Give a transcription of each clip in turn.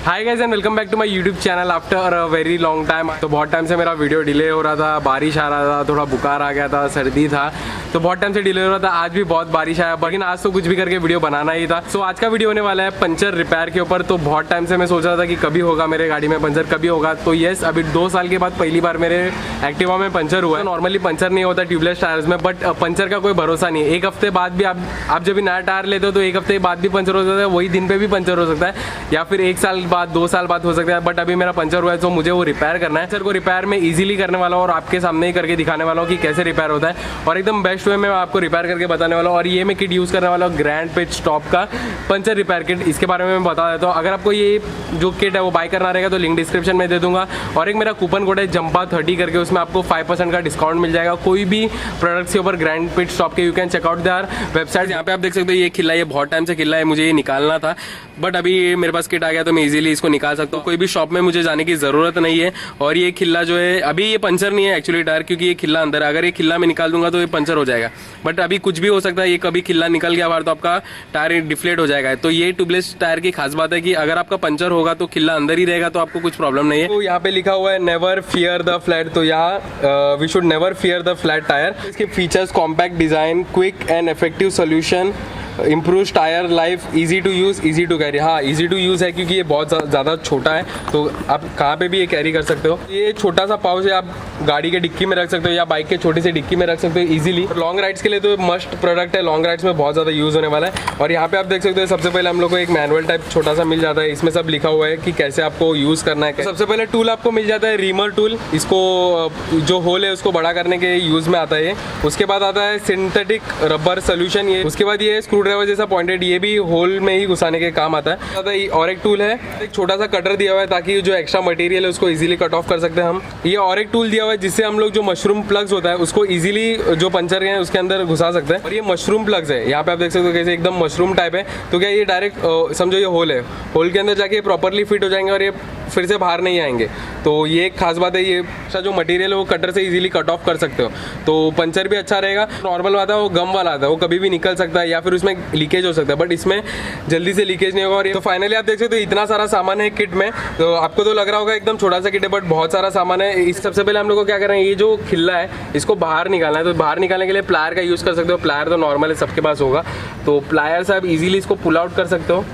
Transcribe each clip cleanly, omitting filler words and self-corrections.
Hi guys and welcome back to my YouTube channel after a very long time. तो बहुत time से मेरा video delay हो रहा था, बारिश आ रहा था, थोड़ा बुखार आ गया था, सर्दी था, तो बहुत टाइम से डिले हो रहा था। आज भी बहुत बारिश आया, लेकिन आज तो कुछ भी करके वीडियो बनाना ही था। सो आज का वीडियो होने वाला है पंचर रिपेयर के ऊपर। तो बहुत टाइम से मैं सोच रहा था कि कभी होगा मेरे गाड़ी में पंचर, कभी होगा। तो यस, अभी 2 साल के बाद पहली बार मेरे एक्टिवा में पंचर हुआ है। नॉर्मली पंचर नहीं होता ट्यूबलेस टायर्स में, बट पंचर का कोई भरोसा नहीं है। एक हफ्ते बाद भी आप जब भी नया टायर लेते हो तो एक हफ्ते बाद भी पंचर हो सकता है, वही दिन पे भी पंचर हो सकता है, या फिर 1 साल बाद 2 साल बाद हो सकता है। बट अभी मेरा पंचर हुआ है तो मुझे वो रिपेयर करना है। सर को रिपेयर में इजीली करने वाला हूँ और आपके सामने ही करके दिखाने वाला हूँ कि कैसे रिपेयर होता है, और एकदम बेस्ट वे में आपको रिपेयर करके बताने वाला हूँ। और ये मैं किट यूज़ करने वाला हूँ, ग्रैंड पिट स्टॉप का पंचर रिपेयर किट। इसके बारे में मैं बता देता हूँ। अगर आपको ये जो किट है वो बाय करना रहेगा तो लिंक डिस्क्रिप्शन में दे दूंगा। और एक मेरा कूपन कोड है जंपा30 करके, उसमें आपको 5% का डिस्काउंट मिल जाएगा कोई भी प्रोडक्ट्स के ऊपर ग्रैंड पिट स्टॉप के। You can checkout their website. यहाँ पे आप देख सकते हो ये खिल्ला, ये बहुत टाइम से खिल्ला है, मुझे ये निकालना था, बट अभी मेरे पास किट आ गया तो मैं इजीली इसको निकाल सकता हूँ। कोई भी शॉप में मुझे जाने की जरूरत नहीं है। और ये खिल्ला जो है, अभी ये पंचर नहीं है एक्चुअली टायर, क्योंकि ये खिल्ला अंदर है। अगर ये खिल्ला मैं निकाल दूंगा तो ये पंचर हो जाएगा, बट अभी कुछ भी हो सकता है। ये कभी खिल्ला निकल गया बाहर तो आपका टायर डिफ्लेट हो जाएगा। तो ये ट्यूबलेस टायर की खास बात है कि अगर आपका पंचर होगा तो खिल्ला अंदर ही रहेगा, तो आपको कुछ प्रॉब्लम नहीं है। तो यहाँ पे लिखा हुआ है नेवर फियर द फ्लैट। तो यहाँ we should never fear the flat tyre. इसके features: compact design, quick and effective solution, improve tyre life, easy to use, easy to carry. हाँ, इजी टू यूज़ है क्योंकि ये बहुत ज़्यादा छोटा है, तो आप कहाँ पे भी ये कैरी कर सकते हो। ये छोटा सा पाउच है, आप गाड़ी के डिक्की में रख सकते हो या बाइक के छोटी सी डिक्की में रख सकते हो इजीली। लॉन्ग राइड्स के लिए तो मस्ट प्रोडक्ट है, लॉन्ग राइड्स में बहुत ज़्यादा यूज़ होने वाला है। और यहाँ पे आप देख सकते हो सबसे पहले हम लोग को एक मैनुअल टाइप छोटा सा मिल जाता है। इसमें सब लिखा हुआ है कि कैसे आपको यूज़ करना है। सबसे पहले टूल आपको मिल जाता है रीमर टूल। इसको जो होल है उसको बड़ा करने के यूज़ में आता है ये। उसके बाद आता है सिंथेटिक रबर सोल्यूशन ये। उसके बाद ये स्क्रू ड्राइवर जैसा पॉइंटेड, ये भी होल में ही घुसाने के काम आता है। और एक टूल है, एक छोटा सा कटर दिया हुआ है ताकि जो एक्स्ट्रा मटेरियल है उसको इजीली कट ऑफ कर सकते हैं हम। ये और एक टूल दिया हुआ है जिससे हम लोग जो मशरूम प्लग्स होता है उसको इजीली जो पंचर है उसके अंदर घुसा सकते हैं। और ये मशरूम प्लग्स है, यहाँ पे आप देख सकते हो कैसे एकदम मशरूम टाइप है। तो क्या ये डायरेक्ट समझो ये होल है, होल के अंदर जाके प्रॉपरली फिट हो जाएंगे और ये फिर से बाहर नहीं आएंगे। तो ये एक खास बात है, ये जो मटेरियल है वो कटर से इजीली कट ऑफ कर सकते हो, तो पंचर भी अच्छा रहेगा। नॉर्मल आता है वो गम वाला आता है, वो कभी भी निकल सकता है या फिर उसमें लीकेज हो सकता है, बट इसमें जल्दी से लीकेज नहीं होगा। और तो फाइनली आप देख सकते हो इतना सारा सामान है किट में। तो आपको तो लग रहा होगा एकदम छोटा सा किट है, बट बहुत सारा सामान है। इस सबसे पहले हम लोग को क्या करना है, ये जो खिल्ला है इसको बाहर निकालना है। तो बाहर निकालने के लिए प्लायर का यूज़ कर सकते हो। प्लायर तो नॉर्मल है, सबके पास होगा, तो प्लायर से आप इजीली इसको पुल आउट कर सकते हो।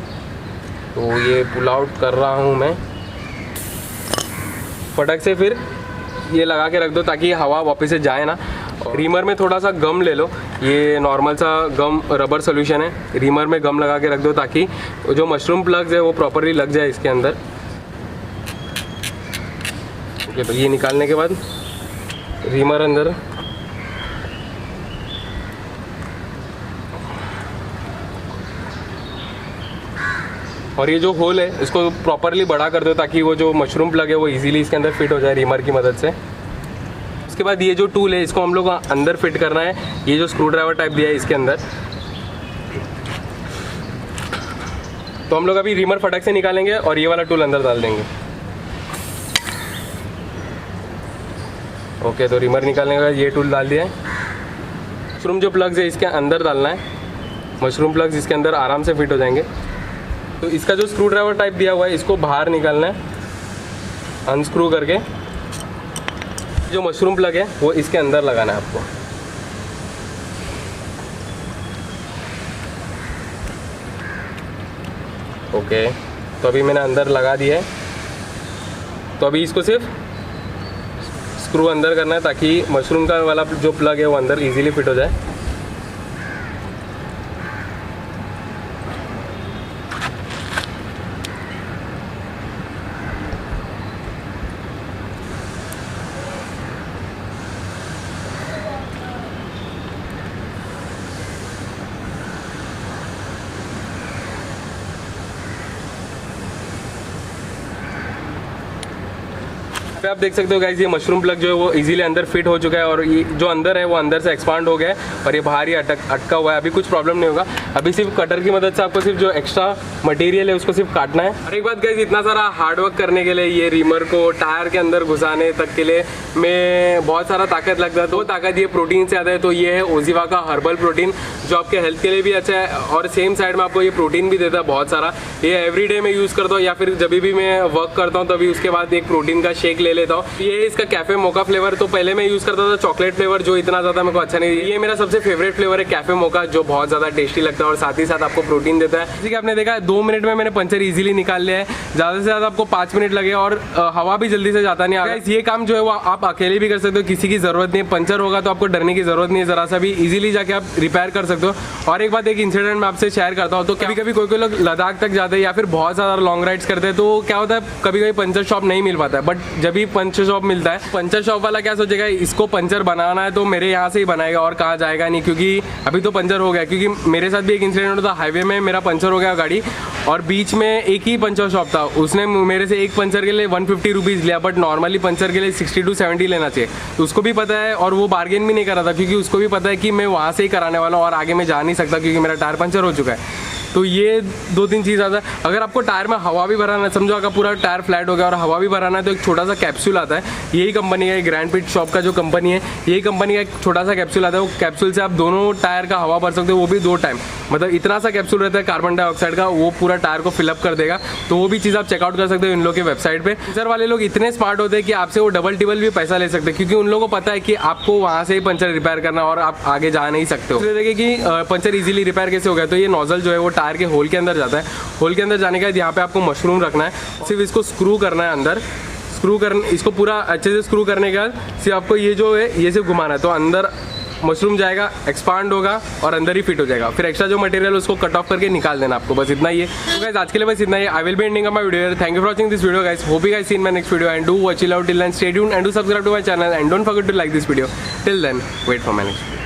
तो ये पुल आउट कर रहा हूँ मैं फटक से। फिर ये लगा के रख दो ताकि हवा वापस से जाए ना। रीमर में थोड़ा सा गम ले लो, ये नॉर्मल सा गम रबर सोल्यूशन है। रीमर में गम लगा के रख दो ताकि जो मशरूम प्लग्स है वो प्रॉपरली लग जाए इसके अंदर। ओके, तो ये निकालने के बाद रीमर अंदर और ये जो होल है इसको प्रॉपरली बड़ा कर दो ताकि वो जो मशरूम प्लग है वो इजीली इसके अंदर फिट हो जाए रीमर की मदद से। उसके बाद ये जो टूल है इसको हम लोग अंदर फिट करना है। ये जो स्क्रू ड्राइवर टाइप दिया है इसके अंदर, तो हम लोग अभी रीमर फटक से निकालेंगे और ये वाला टूल अंदर डाल देंगे। ओके, तो रीमर निकालने के बाद ये टूल डाल दिया है। मशरूम जो प्लग्स है इसके अंदर डालना है। मशरूम प्लग्स इसके अंदर आराम से फिट हो जाएंगे। तो इसका जो स्क्रू ड्राइवर टाइप दिया हुआ है इसको बाहर निकालना है अनस्क्रू करके। जो मशरूम प्लग है वो इसके अंदर लगाना है आपको। ओके, तो अभी मैंने अंदर लगा दिया है। तो अभी इसको सिर्फ स्क्रू अंदर करना है ताकि मशरूम का वाला जो प्लग है वो अंदर इजीली फिट हो जाए। पे आप देख सकते हो गाइस, ये मशरूम प्लग जो है वो इजीली अंदर फिट हो चुका है और ये जो अंदर है वो अंदर से एक्सपांड हो गया है और ये बाहर ही अटका हुआ है। अभी कुछ प्रॉब्लम नहीं होगा। अभी सिर्फ कटर की मदद से आपको सिर्फ जो एक्स्ट्रा मटेरियल है उसको सिर्फ काटना है। और एक बात गाइस, इतना सारा हार्डवर्क करने के लिए ये रिमर को टायर के अंदर घुसाने तक के लिए में बहुत सारा ताकत लगता है। तो ताकत ये प्रोटीन से आता है। तो ये है ओजीवा का हर्बल प्रोटीन जो आपके हेल्थ के लिए भी अच्छा है और सेम साइड में आपको ये प्रोटीन भी देता है बहुत सारा। ये एवरीडे में यूज़ करता हूँ या फिर जब भी मैं वर्क करता हूँ तभी उसके बाद एक प्रोटीन का शेक ले लेता हूँ। ये इसका कैफे मोका फ्लेवर। तो पहले मैं यूज़ करता था चॉकलेट फ्लेवर जो इतना ज़्यादा मेरे को अच्छा नहीं। ये मेरा सबसे फेवरेट फ्लेवर है कैफे मोका जो बहुत ज़्यादा टेस्टी लगता है और साथ ही साथ आपको प्रोटीन देता है। जैसे कि आपने देखा 2 मिनट में मैंने पंचर ईजिली निकाल लिया है। ज़्यादा से ज़्यादा आपको 5 मिनट लगे और हवा भी जल्दी से जाता नहीं है। ये काम जो है वो आप अकेले भी कर सकते हो, किसी की ज़रूरत नहीं है। पंचर होगा तो आपको डरने की ज़रूरत नहीं है, ज़रा सा भी इजीली जाके आप रिपेयर कर सकते हो। और एक बात, एक इंसिडेंट मैं आपसे शेयर करता हूँ। तो कभी कभी कोई लोग लद्दाख तक जाते हैं या फिर बहुत ज़्यादा लॉन्ग राइड्स करते हैं तो क्या होता है कभी कभी पंचर शॉप नहीं मिल पाता है। बट जब भी पंचर शॉप मिलता है, पंचर शॉप वाला क्या सोचेगा इसको पंचर बनाना है तो मेरे यहाँ से ही बनाएगा और कहाँ जाएगा नहीं, क्योंकि अभी तो पंचर हो गया। क्योंकि मेरे साथ भी एक इंसिडेंट होता, हाईवे में मेरा पंचर हो गया गाड़ी और बीच में एक ही पंचर शॉप था। उसने मेरे से एक पंचर के लिए 150 रुपीज़ लिया, बट नॉर्मली पंचर के लिए 60 to 70 लेना चाहिए। तो उसको भी पता है और वो बार्गेन भी नहीं कर रहा था क्योंकि उसको भी पता है कि मैं वहाँ से ही कराने वाला हूँ और आगे मैं जा नहीं सकता क्योंकि मेरा टायर पंचर हो चुका है। तो ये 2-3 चीज़ आता है। अगर आपको टायर में हवा भी भराना है, समझो अगर पूरा टायर फ्लैट हो गया और हवा भी भराना है तो एक छोटा सा कैप्सूल आता है। यही कंपनी का, ग्रैंड पिट शॉप का जो कंपनी है, यही कंपनी का एक छोटा सा कैप्सूल आता है। वो कैप्सूल से आप दोनों टायर का हवा भर सकते हो, वो भी 2 टाइम। मतलब इतना सा कैप्सूल रहता है कार्बन डाइऑक्साइड का, वो पूरा टायर को फिलअप कर देगा। तो वो भी चीज़ आप चेकआउट कर सकते हो इन लोगों के वेबसाइट पे। पंचर वाले लोग इतने स्मार्ट होते हैं कि आपसे वो डबल टिबल भी पैसा ले सकते हैं क्योंकि उन लोगों को पता है कि आपको वहाँ से ही पंचर रिपेयर करना और आप आगे जा नहीं सकते हो। इसलिए देखिए कि पंचर इजीली रिपेयर कैसे हो गया। तो ये नोजल जो है वो टायर के होल के अंदर जाता है। होल के अंदर जाने के बाद यहाँ पे आपको मशरूम रखना है, सिर्फ इसको स्क्रू करना है अंदर। इसको पूरा अच्छे से स्क्रू करने के बाद सिर्फ आपको ये जो है ये सिर्फ घुमाना है तो अंदर मशरूम जाएगा, एक्सपांड होगा और अंदर ही फिट हो जाएगा। फिर एक्स्ट्रा जो मटेरियल उसको कट ऑफ करके निकाल देना आपको, बस इतना ही है। तो गाइस आज के लिए बस इतना ही। I will be ending my video. Thank you for watching this video guys. Hope you guys seen my next video and do watch it out till then, stay tuned and do subscribe to my channel and don't forget to like this video. Till then wait for my next video.